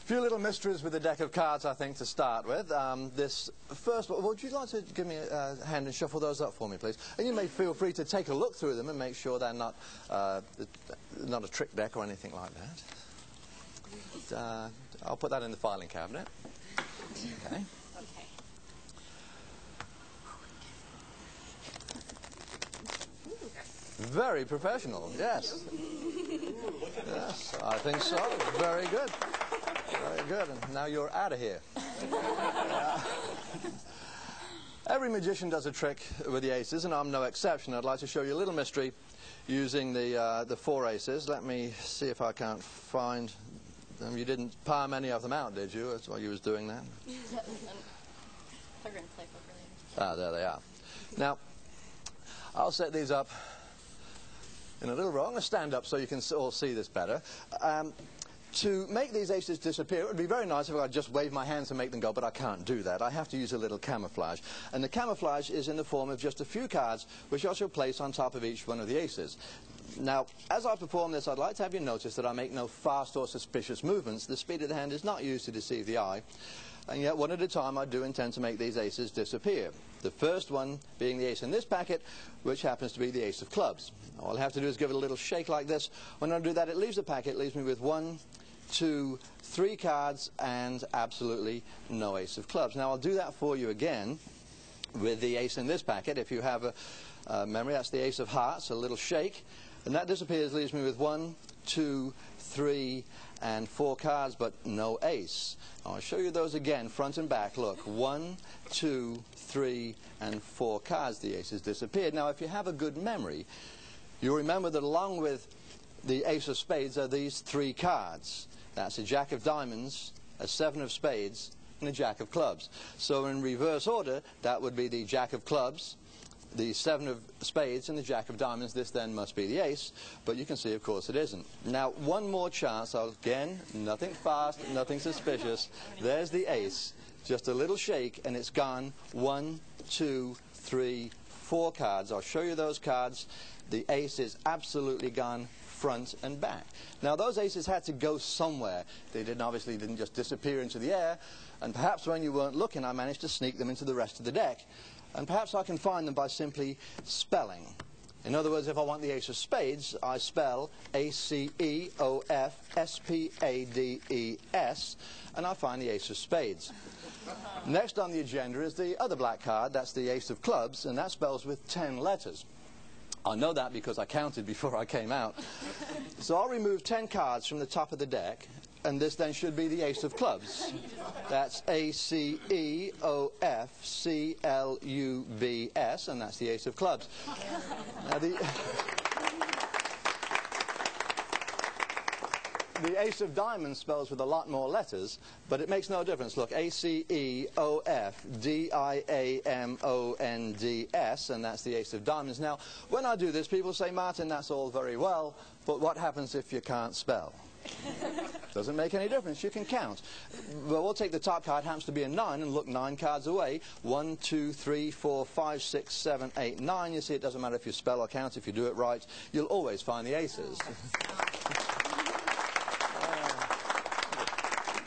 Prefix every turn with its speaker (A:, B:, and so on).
A: A few little mysteries with the deck of cards, I think, to start with. This first one, would you like to give me a hand and shuffle those up for me, please? And you may feel free to take a look through them and make sure they're not a trick deck or anything like that. I'll put that in the filing cabinet. Okay. Very professional, yes. Yes, I think so. Very good. Very good. And now you're out of here. Every magician does a trick with the aces, and I'm no exception. I'd like to show you a little mystery using the four aces. Let me see if I can't find them. You didn't palm any of them out, did you? That's why you was doing that. Ah, there they are. Now, I'll set these up in a little row. I'm going to stand up so you can all see this better. To make these aces disappear, it would be very nice if I just wave my hands and make them go, but I can't do that. I have to use a little camouflage. And the camouflage is in the form of just a few cards, which I shall place on top of each one of the aces. Now, as I perform this, I'd like to have you notice that I make no fast or suspicious movements. The speed of the hand is not used to deceive the eye. And yet, one at a time, I do intend to make these aces disappear. The first one being the ace in this packet, which happens to be the ace of clubs. All I have to do is give it a little shake like this. When I do that, it leaves the packet, leaves me with 1, 2, 3 cards, and absolutely no ace of clubs. Now, I'll do that for you again with the ace in this packet. If you have a memory, that's the ace of hearts, a little shake. And that disappears, leaves me with 1, 2, 3, and 4 cards, but no ace. I'll show you those again, front and back. Look, 1, 2, 3, and 4 cards. The aces disappeared. Now, if you have a good memory, you'll remember that along with the ace of spades are these 3 cards. That's a jack of diamonds, a 7 of spades, and a jack of clubs. So in reverse order, that would be the jack of clubs, the 7 of spades, and the jack of diamonds. This then must be the ace, but you can see, of course, it isn't. Now, one more chance. Again, nothing fast, nothing suspicious. There's the ace. Just a little shake, and it's gone. 1, 2, 3, 4 cards. I'll show you those cards. The ace is absolutely gone, front and back. Now, those aces had to go somewhere. They obviously didn't just disappear into the air, and perhaps when you weren't looking, I managed to sneak them into the rest of the deck. And perhaps I can find them by simply spelling. In other words, if I want the ace of spades, I spell A-C-E-O-F-S-P-A-D-E-S, and I find the ace of spades. Next on the agenda is the other black card. That's the ace of clubs, and that spells with 10 letters. I know that because I counted before I came out. So I'll remove 10 cards from the top of the deck, and this then should be the ace of clubs. That's A-C-E-O-F-C-L-U-B-S, and that's the ace of clubs. Now, the ace of diamonds spells with a lot more letters, but it makes no difference. Look, A-C-E-O-F-D-I-A-M-O-N-D-S, and that's the ace of diamonds. Now, when I do this, people say, Martin, that's all very well, but what happens if you can't spell? Doesn't make any difference. You can count. Well, we'll take the top card, happens to be a 9, and look 9 cards away. 1, 2, 3, 4, 5, 6, 7, 8, 9. You see, it doesn't matter if you spell or count. If you do it right, you'll always find the aces.